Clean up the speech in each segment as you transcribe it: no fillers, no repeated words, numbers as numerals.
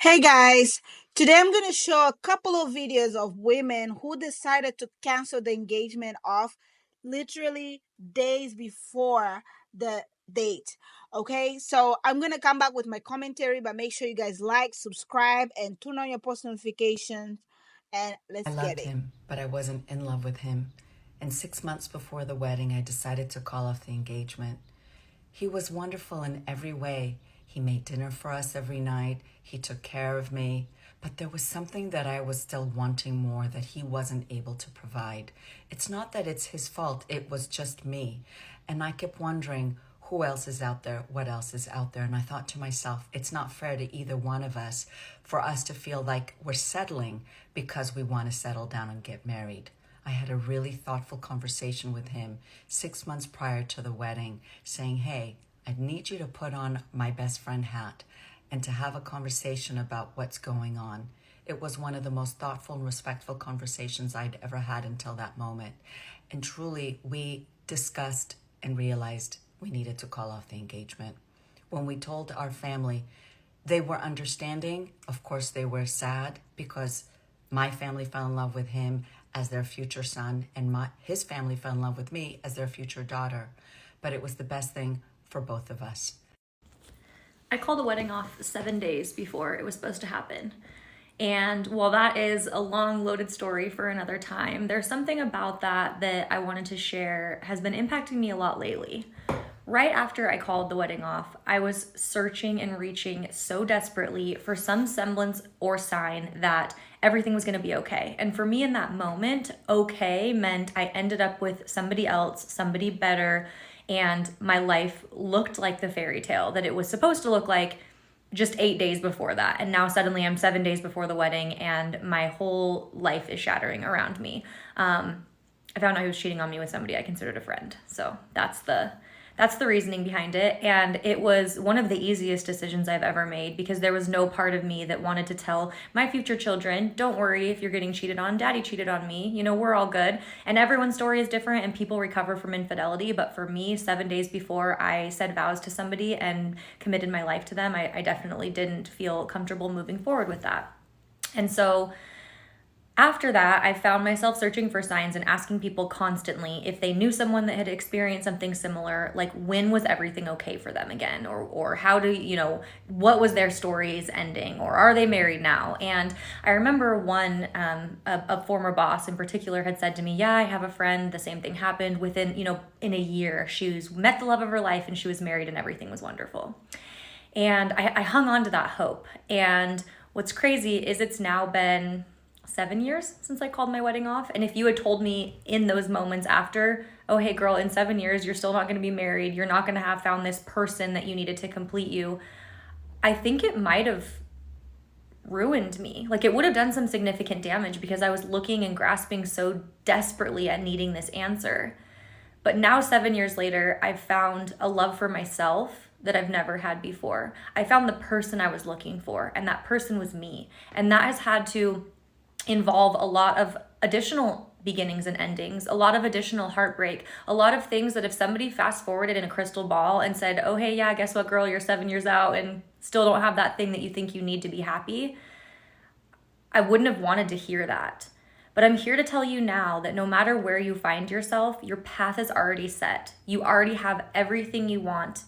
Hey guys, today I'm going to show a couple of videos of women who decided to cancel the engagement off literally days before the date. Okay, so I'm going to come back with my commentary, but make sure you guys like, subscribe, and turn on your post notifications. And I let's get loved it. him, but I wasn't in love with him. And 6 months before the wedding, I decided to call off the engagement. He was wonderful in every way. He made dinner for us every night. He took care of me. But there was something that I was still wanting more that he wasn't able to provide. It's not that it's his fault, it was just me. And I kept wondering, who else is out there? What else is out there? And I thought to myself, it's not fair to either one of us for us to feel like we're settling because we want to settle down and get married. I had a really thoughtful conversation with him 6 months prior to the wedding, saying, hey, I need you to put on my best friend hat and to have a conversation about what's going on. It was one of the most thoughtful and respectful conversations I'd ever had until that moment. And truly, we discussed and realized we needed to call off the engagement. When we told our family, they were understanding. Of course, they were sad because my family fell in love with him as their future son, and his family fell in love with me as their future daughter. But it was the best thing for both of us. I called the wedding off 7 days before it was supposed to happen. And while that is a long, loaded story for another time, there's something about that I wanted to share has been impacting me a lot lately. Right after I called the wedding off, I was searching and reaching so desperately for some semblance or sign that everything was going to be okay. And for me in that moment, okay meant I ended up with somebody else, somebody better, and my life looked like the fairy tale that it was supposed to look like just 8 days before that. And now suddenly I'm 7 days before the wedding and my whole life is shattering around me. I found out he was cheating on me with somebody I considered a friend. So that's the reasoning behind it. And it was one of the easiest decisions I've ever made because there was no part of me that wanted to tell my future children, don't worry if you're getting cheated on, daddy cheated on me, we're all good. And everyone's story is different and people recover from infidelity. But for me, 7 days before I said vows to somebody and committed my life to them, I definitely didn't feel comfortable moving forward with that. And so after that, I found myself searching for signs and asking people constantly if they knew someone that had experienced something similar, like when was everything okay for them again? Or how what was their stories ending? Or are they married now? And I remember one, a former boss in particular had said to me, yeah, I have a friend, the same thing happened within, in a year. She's met the love of her life and she was married and everything was wonderful. And I hung on to that hope. And what's crazy is it's now been 7 years since I called my wedding off. And if you had told me in those moments after, oh, hey girl, in 7 years, you're still not going to be married. You're not going to have found this person that you needed to complete you. I think it might have ruined me. Like it would have done some significant damage because I was looking and grasping so desperately at needing this answer. But now 7 years later, I've found a love for myself that I've never had before. I found the person I was looking for, and that person was me. And that has had to involve a lot of additional beginnings and endings, a lot of additional heartbreak, a lot of things that if somebody fast forwarded in a crystal ball and said, oh, hey, yeah, guess what, girl, you're 7 years out and still don't have that thing that you think you need to be happy, I wouldn't have wanted to hear that. But I'm here to tell you now that no matter where you find yourself, your path is already set. You already have everything you want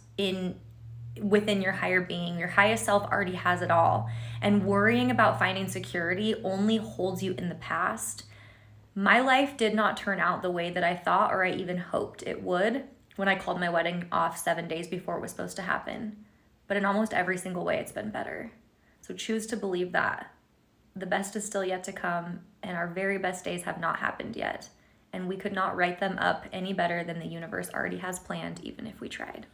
within your higher being. Your highest self already has it all. And worrying about finding security only holds you in the past. My life did not turn out the way that I thought or I even hoped it would when I called my wedding off 7 days before it was supposed to happen. But in almost every single way, it's been better. So choose to believe that. The best is still yet to come, and our very best days have not happened yet. And we could not write them up any better than the universe already has planned, even if we tried.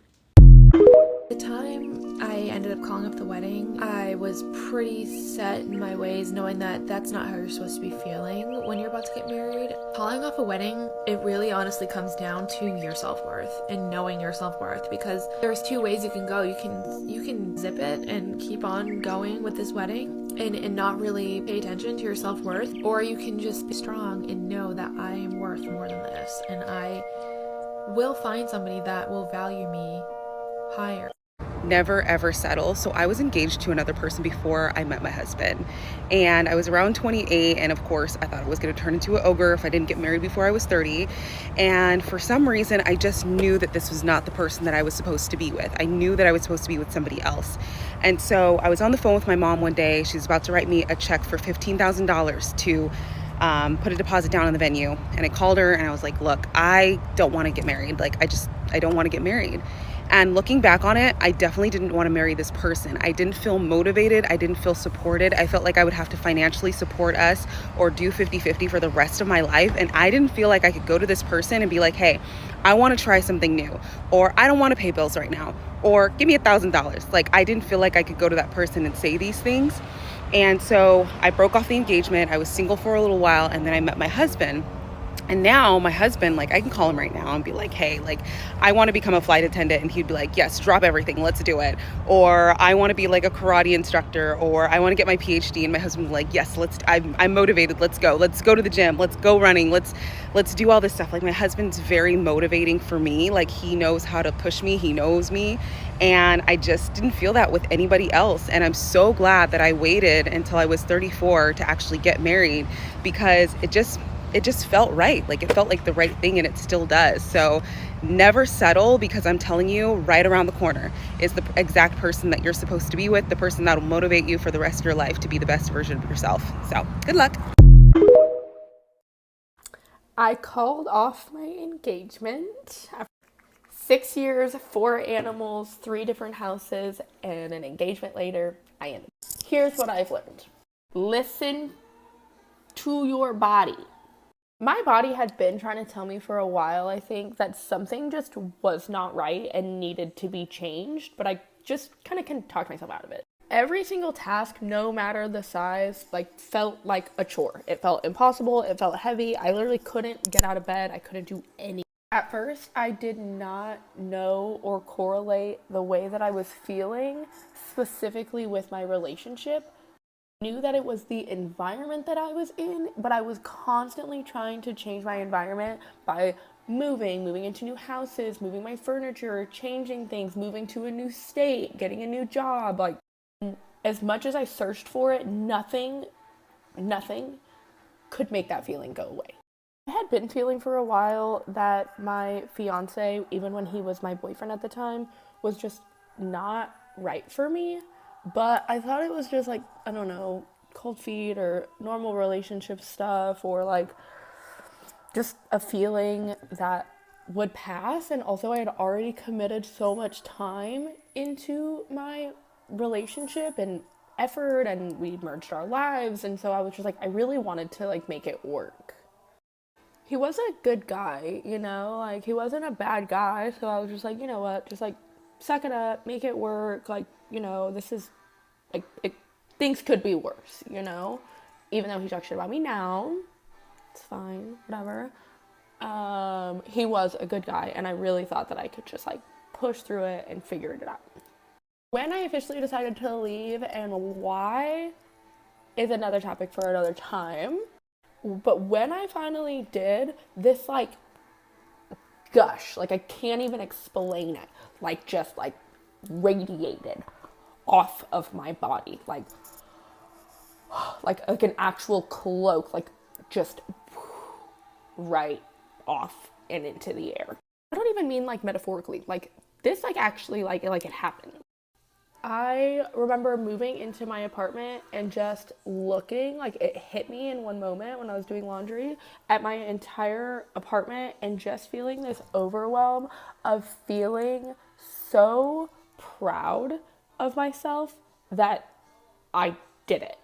The time I ended up calling up the wedding, I was pretty set in my ways, knowing that that's not how you're supposed to be feeling when you're about to get married. Calling off a wedding, it really honestly comes down to your self-worth and knowing your self-worth, because there's two ways you can go. You can zip it and keep on going with this wedding and not really pay attention to your self-worth, or you can just be strong and know that I am worth more than this, and I will find somebody that will value me higher. never ever settle. So I was engaged to another person before I met my husband, and I was around 28, and of course I thought I was going to turn into an ogre if I didn't get married before I was 30. And for some reason I just knew that this was not the person that I was supposed to be with. I knew that I was supposed to be with somebody else. And so I was on the phone with my mom one day. She was about to write me a check for $15,000 to put a deposit down on the venue. And I called her and I was like, look, I don't want to get married. Like, I don't want to get married. And looking back on it, I definitely didn't want to marry this person. I didn't feel motivated. I didn't feel supported. I felt like I would have to financially support us or do 50-50 for the rest of my life. And I didn't feel like I could go to this person and be like, hey, I want to try something new, or I don't want to pay bills right now, or give me $1,000. Like, I didn't feel like I could go to that person and say these things. And so I broke off the engagement. I was single for a little while, and then I met my husband. And now my husband, like, I can call him right now and be like, hey, like, I want to become a flight attendant. And he'd be like, yes, drop everything. Let's do it. Or I want to be like a karate instructor, or I want to get my PhD. And my husband would be like, yes, I'm motivated. Let's go to the gym. Let's go running. Let's do all this stuff. Like, my husband's very motivating for me. Like, he knows how to push me. He knows me. And I just didn't feel that with anybody else. And I'm so glad that I waited until I was 34 to actually get married, because it just felt right. Like, it felt like the right thing, and it still does. So never settle, because I'm telling you, right around the corner is the exact person that you're supposed to be with, the person that will motivate you for the rest of your life to be the best version of yourself. So good luck. I called off my engagement after 6 years, 4 animals, 3 different houses, and an engagement later, I ended. Here's what I've learned. Listen to your body. My body had been trying to tell me for a while, I think, that something just was not right and needed to be changed, but I just kind of couldn't talk myself out of it. Every single task, no matter the size, like, felt like a chore. It felt impossible. It felt heavy. I literally couldn't get out of bed. I couldn't do anything. At first, I did not know or correlate the way that I was feeling specifically with my relationship. Knew that it was the environment that I was in, but I was constantly trying to change my environment by moving into new houses, moving my furniture, changing things, moving to a new state, getting a new job. Like, as much as I searched for it, nothing could make that feeling go away. I had been feeling for a while that my fiance, even when he was my boyfriend at the time, was just not right for me. But I thought it was just, like, I don't know, cold feet or normal relationship stuff, or like just a feeling that would pass. And also, I had already committed so much time into my relationship and effort, and we merged our lives. And so I was just like, I really wanted to, like, make it work. He was a good guy, you know, like, he wasn't a bad guy. So I was just like, you know what, just, like, suck it up, make it work. Like, you know, this is, like, things could be worse, you know? Even though he talks shit about me now, it's fine, whatever. He was a good guy, and I really thought that I could just, like, push through it and figure it out. When I officially decided to leave and why is another topic for another time. But when I finally did, this, like, gush, like, I can't even explain it, like, just, like, radiated off of my body, like an actual cloak, like, just right off and into the air. I don't even mean, like, metaphorically, like, this, like, actually, like it happened. I remember moving into my apartment and just looking, like, it hit me in one moment when I was doing laundry at my entire apartment, and just feeling this overwhelm of feeling so proud of myself that I did it.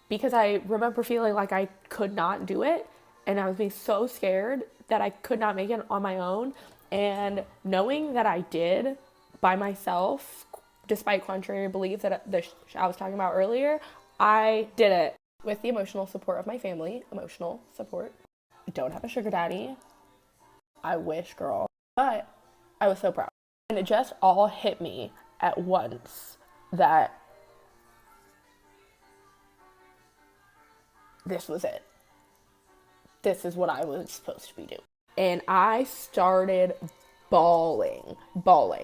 Because I remember feeling like I could not do it, and I was being so scared that I could not make it on my own. And knowing that I did by myself, despite contrary belief that I was talking about earlier, I did it with the emotional support of my family. Emotional support. I don't have a sugar daddy. I wish, girl. But I was so proud. And it just all hit me at once that this was it. This is what I was supposed to be doing. And I started bawling.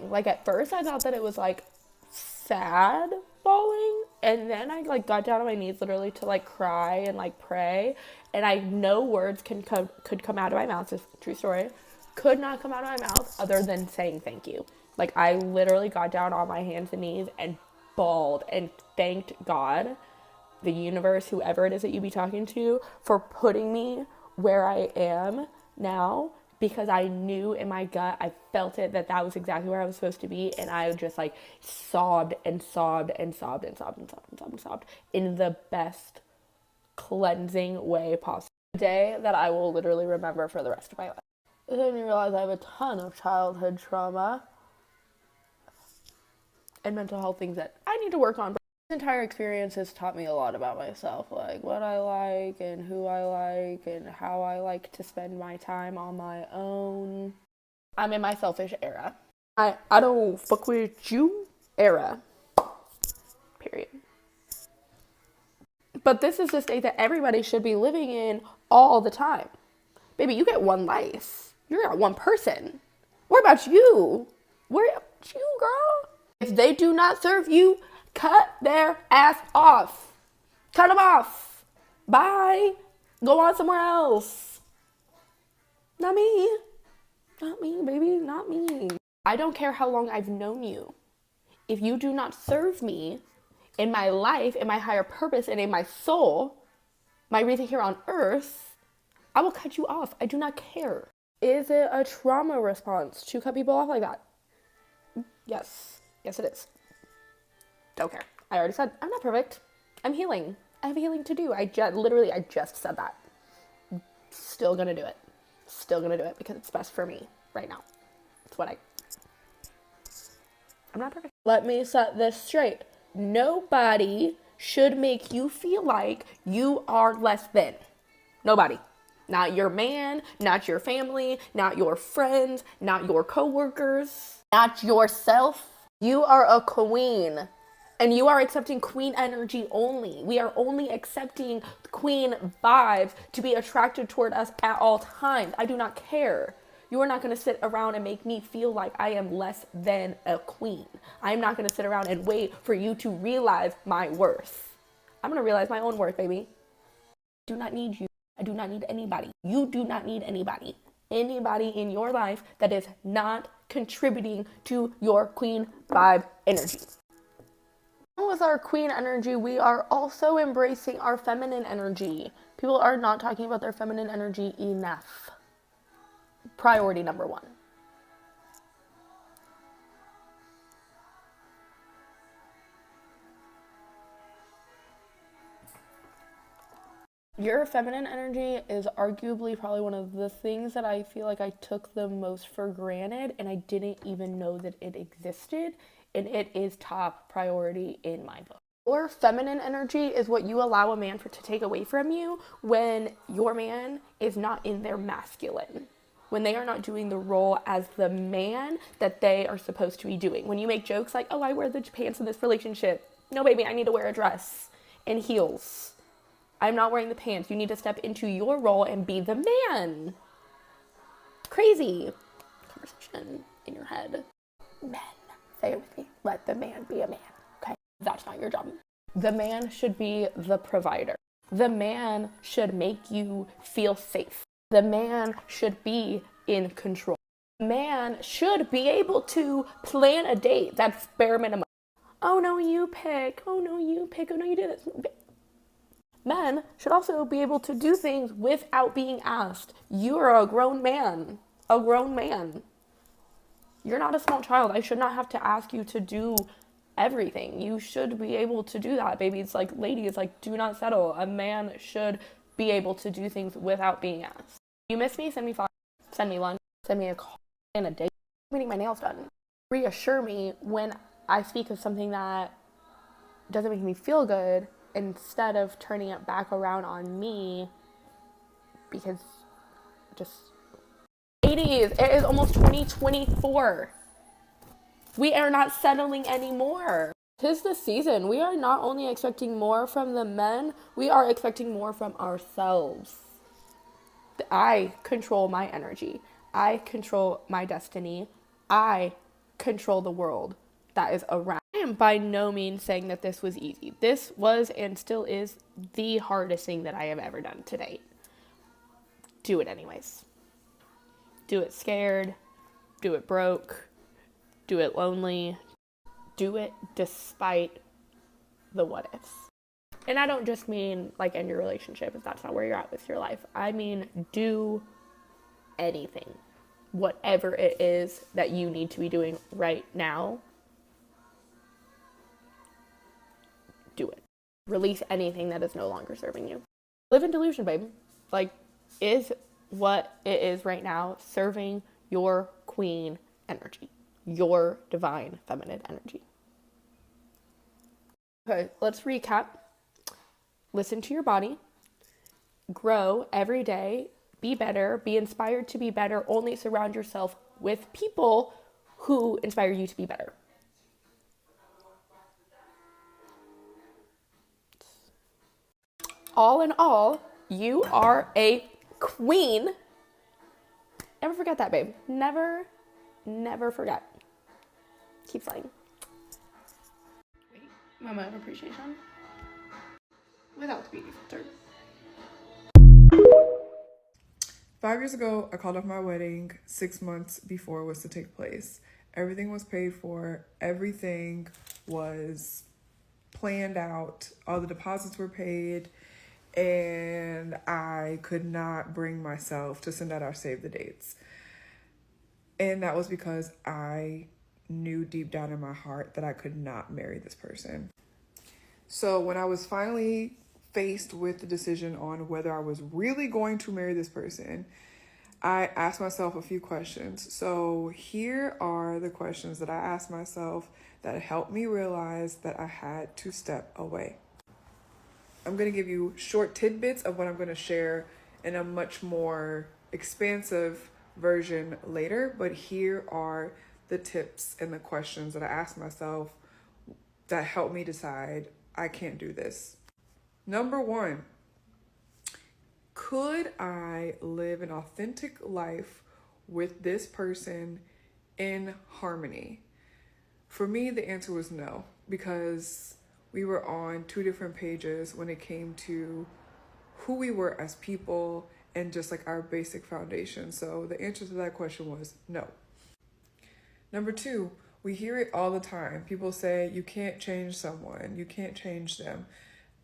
Like at first I thought that it was like sad bawling, and then I like got down on my knees literally to like cry and like pray, and I no words could come out of my mouth. It's a true story. Could not come out of my mouth other than saying thank you. Like I literally got down on my hands and knees and bawled and thanked God, the universe, whoever it is that you be talking to, for putting me where I am now, because I knew in my gut, I felt it, that was exactly where I was supposed to be. And I just like sobbed and sobbed and sobbed and sobbed and sobbed and sobbed and sobbed in the best cleansing way possible. A day that I will literally remember for the rest of my life. It made me realize I have a ton of childhood trauma and mental health things that I need to work on. But this entire experience has taught me a lot about myself, like what I like and who I like and how I like to spend my time on my own. I'm in my selfish era. I don't fuck with you era. Period. But this is the state that everybody should be living in all the time. Baby, you get one life. You're not one person. What about you? Where about you, girl? If they do not serve you, cut their ass off. Cut them off. Bye. Go on somewhere else. Not me. Not me, baby. Not me. I don't care how long I've known you. If you do not serve me in my life, in my higher purpose, and in my soul, my reason here on earth, I will cut you off. I do not care. Is it a trauma response to cut people off like that? Yes. Yes, it is. Don't care. I already said I'm not perfect. I'm healing. I have healing to do. I just said that. Still gonna do it. Still gonna do it because it's best for me right now. It's what I'm not perfect. Let me set this straight. Nobody should make you feel like you are less than. Nobody. Not your man, not your family, not your friends, not your coworkers, not yourself. You are a queen, and you are accepting queen energy only. We are only accepting queen vibes to be attracted toward us at all times. I do not care. You are not going to sit around and make me feel like I am less than a queen. I am not going to sit around and wait for you to realize my worth. I'm going to realize my own worth, baby. I do not need you. I do not need anybody. You do not need anybody. Anybody in your life that is not contributing to your queen vibe energy. With our queen energy, we are also embracing our feminine energy. People are not talking about their feminine energy enough. Priority number one. Your feminine energy is arguably probably one of the things that I feel like I took the most for granted, and I didn't even know that it existed, and it is top priority in my book. Your feminine energy is what you allow a man to take away from you when your man is not in their masculine, when they are not doing the role as the man that they are supposed to be doing. When you make jokes like, oh, I wear the pants in this relationship. No, baby, I need to wear a dress and heels. I'm not wearing the pants. You need to step into your role and be the man. Crazy conversation in your head. Men, say it with me. Let the man be a man, okay? That's not your job. The man should be the provider. The man should make you feel safe. The man should be in control. The man should be able to plan a date. That's bare minimum. Oh, no, you pick. Oh, no, you pick. Oh, no, you do this. Men should also be able to do things without being asked. You are a grown man. A grown man. You're not a small child. I should not have to ask you to do everything. You should be able to do that, baby. It's like, ladies, like, do not settle. A man should be able to do things without being asked. You miss me? Send me flowers. Send me lunch. Send me a call and a date. I'm getting my nails done. Reassure me when I speak of something that doesn't make me feel good, instead of turning it back around on me, because just ladies, it is almost 2024. We are not settling anymore. 'Tis the season. We are not only expecting more from the men, we are expecting more from ourselves. I control my energy. I control my destiny. I control the world that is around. I am by no means saying that this was easy. This was and still is the hardest thing that I have ever done to date. Do it anyways. Do it scared. Do it broke. Do it lonely. Do it despite the what ifs. And I don't just mean like in your relationship if that's not where you're at with your life. I mean do anything. Whatever it is that you need to be doing right now, do it. Release anything that is no longer serving you. Live in delusion, babe. Like, is what it is right now serving your queen energy, your divine feminine energy? Okay, let's recap. Listen to your body. Grow every day. Be better. Be inspired to be better. Only surround yourself with people who inspire you to be better. All in all, you are a queen. Never forget that, babe. Never, never forget. Keep flying. Wait, moment of appreciation. Without the beauty filter. 5 years ago, I called off my wedding 6 months before it was to take place. Everything was paid for. Everything was planned out. All the deposits were paid. And I could not bring myself to send out our save the dates. And that was because I knew deep down in my heart that I could not marry this person. So when I was finally faced with the decision on whether I was really going to marry this person, I asked myself a few questions. So here are the questions that I asked myself that helped me realize that I had to step away. I'm going to give you short tidbits of what I'm going to share in a much more expansive version later, but here are the tips and the questions that I asked myself that helped me decide I can't do this. Number 1, could I live an authentic life with this person in harmony? For me, the answer was no, because we were on 2 different pages when it came to who we were as people and just like our basic foundation. So the answer to that question was no. Number 2, we hear it all the time. People say, you can't change someone, you can't change them.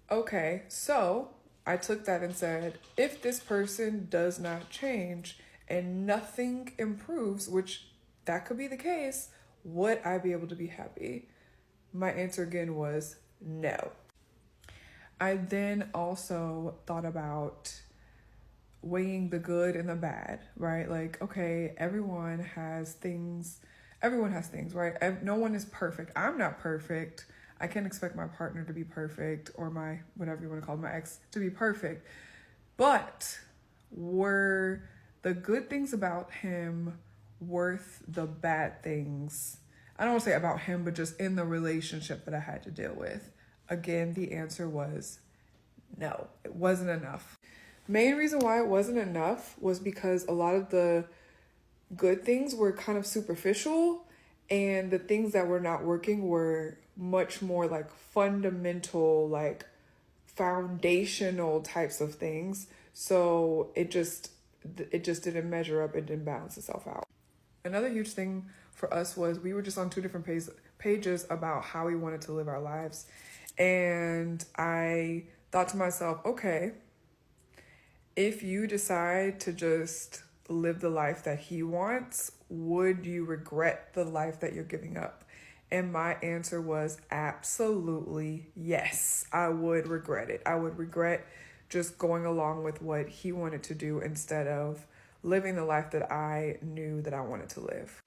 Okay, so I took that and said, if this person does not change and nothing improves, which that could be the case, would I be able to be happy? My answer again was no. I then also thought about weighing the good and the bad, right? Like, okay, everyone has things, right? No one is perfect. I'm not perfect. I can't expect my partner to be perfect, or my, whatever you want to call it, my ex to be perfect. But were the good things about him worth the bad things? I don't want to say about him, but just in the relationship that I had to deal with. Again, the answer was no, it wasn't enough. Main reason why it wasn't enough was because a lot of the good things were kind of superficial, and the things that were not working were much more like fundamental, like foundational types of things. So it just didn't measure up. It didn't balance itself out. Another huge thing for us was we were just on 2 different pages about how we wanted to live our lives. And I thought to myself, okay, if you decide to just live the life that he wants, would you regret the life that you're giving up? And my answer was absolutely yes. I would regret it. I would regret just going along with what he wanted to do instead of living the life that I knew that I wanted to live.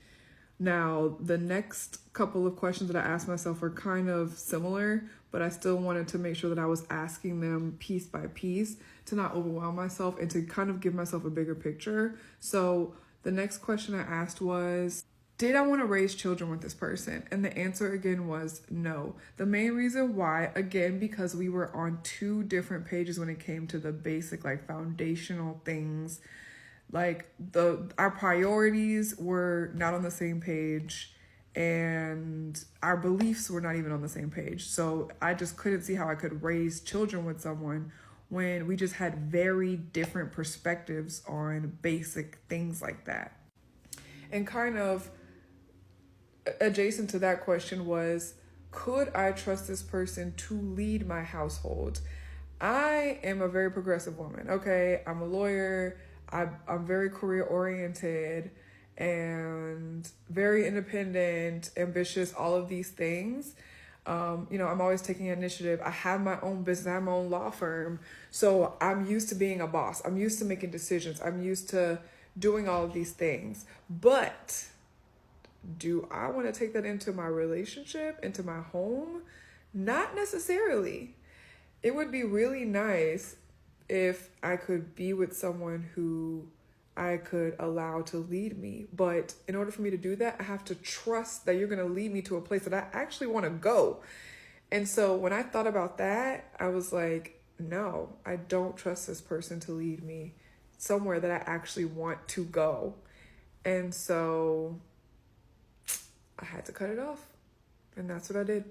Now, the next couple of questions that I asked myself were kind of similar, but I still wanted to make sure that I was asking them piece by piece to not overwhelm myself and to kind of give myself a bigger picture. So the next question I asked was, did I want to raise children with this person? And the answer again was no. The main reason why, again, because we were on 2 different pages when it came to the basic, like foundational things. Like our priorities were not on the same page, and our beliefs were not even on the same page. So I just couldn't see how I could raise children with someone when we just had very different perspectives on basic things like that. And kind of adjacent to that question was, could I trust this person to lead my household? I am a very progressive woman. Okay, I'm a lawyer. I'm very career oriented and very independent, ambitious, all of these things. I'm always taking initiative. I have my own business, I have my own law firm. So I'm used to being a boss. I'm used to making decisions. I'm used to doing all of these things. But do I want to take that into my relationship, into my home? Not necessarily. It would be really nice if I could be with someone who I could allow to lead me. But in order for me to do that, I have to trust that you're going to lead me to a place that I actually want to go. And so when I thought about that, I was like, no, I don't trust this person to lead me somewhere that I actually want to go. And so I had to cut it off. And that's what I did.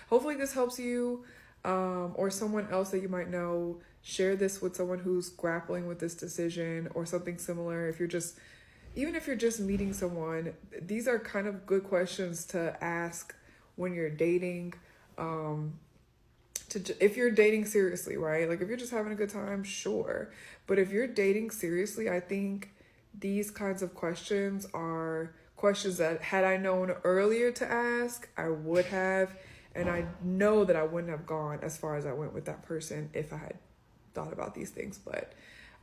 Hopefully this helps you, or someone else that you might know. Share this with someone who's grappling with this decision or something similar. Even if you're just meeting someone, these are kind of good questions to ask when you're dating. If you're dating seriously, right? Like if you're just having a good time, sure. But if you're dating seriously, I think these kinds of questions are questions that had I known earlier to ask, I would have. And I know that I wouldn't have gone as far as I went with that person if I had thought about these things. But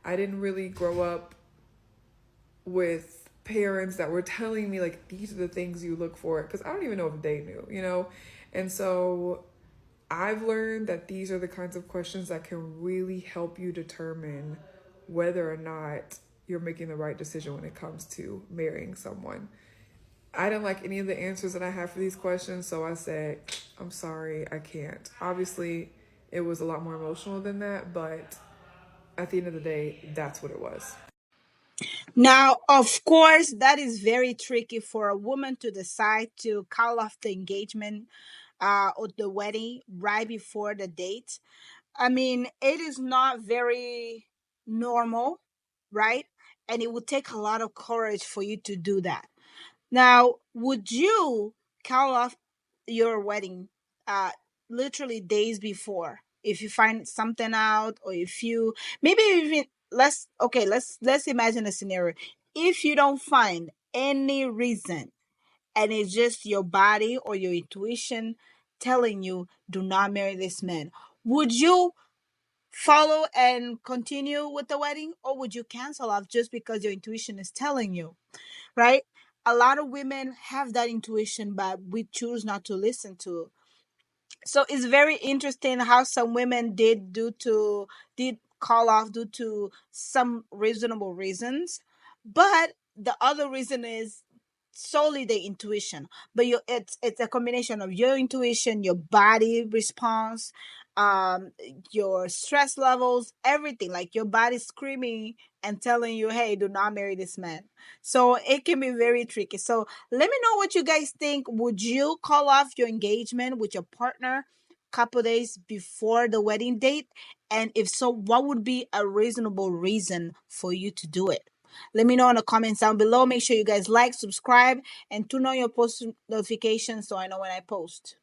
I didn't really grow up with parents that were telling me like, these are the things you look for, because I don't even know if they knew. And so I've learned that these are the kinds of questions that can really help you determine whether or not you're making the right decision when it comes to marrying someone. I didn't like any of the answers that I had for these questions, so I said, I'm sorry, I can't. Obviously, it was a lot more emotional than that, but at the end of the day, that's what it was. Now, of course, that is very tricky for a woman to decide to call off the engagement or the wedding right before the date. I mean, it is not very normal, right? And it would take a lot of courage for you to do that. Now, would you call off your wedding uh literally days before if you find something out, or if you maybe even let's imagine a scenario. If you don't find any reason and it's just your body or your intuition telling you do not marry this man, would you follow and continue with the wedding, or would you cancel off just because your intuition is telling you, right? A lot of women have that intuition, but we choose not to listen to. So it's very interesting how some women did call off due to some reasonable reasons, but the other reason is solely the intuition. But it's a combination of your intuition, your body response, um your stress levels, everything, like your body screaming and telling you, hey, do not marry this man. So it can be very tricky. So let me know what you guys think. Would you call off your engagement with your partner a couple days before the wedding date? And if so, what would be a reasonable reason for you to do it? Let me know in the comments down below. Make sure you guys like, subscribe, and turn on your post notifications so I know when I post.